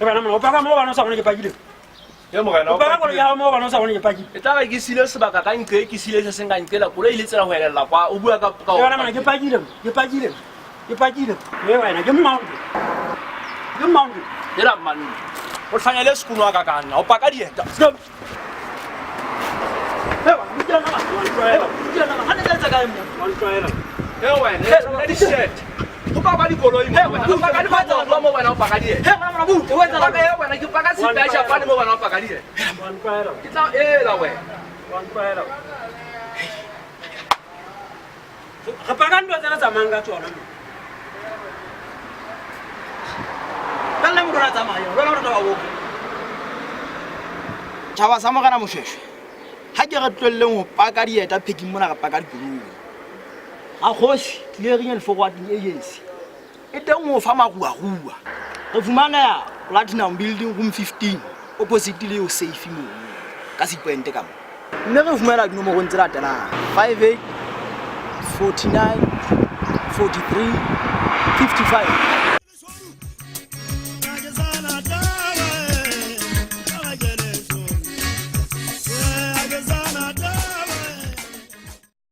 bana mo pa ka mo bana sa bone ke pakile ya mo kana o pa ka go ya mo bana sa bone ke pakile e tla ke sile sebaka ka nke ke sile se senga nkela koloi ile tsela go elela kwa o bua ka bana mana ke pakile me wena ke mount ela man o tshanyele sekuno wa ka kana o paka dieta stop Ready set. Tu paga di koloi mo. Tu paga di fatsa lo mo bana o paga di. mana bu E wetsa ka e wena ke paga si ba sha pa mo bana o paga di. Ke tla la we. ga pa ka ntwa tsena tsamayang ka tsona mo ka nna mo rona tsamaya rona re tla wa boka Tjhaba sa mogana moshweshwe ha ke re tlwelleng ho paka dieta pheking mona ka paka dikoloi a khosi clearing and forwarding agency e teng mo fa maruarua re fumana ya Platinum Building room 15 opposite le yo safe mo ka sepoente ka mo mme re fumana dinomoro ntse latelang 58 49 43 55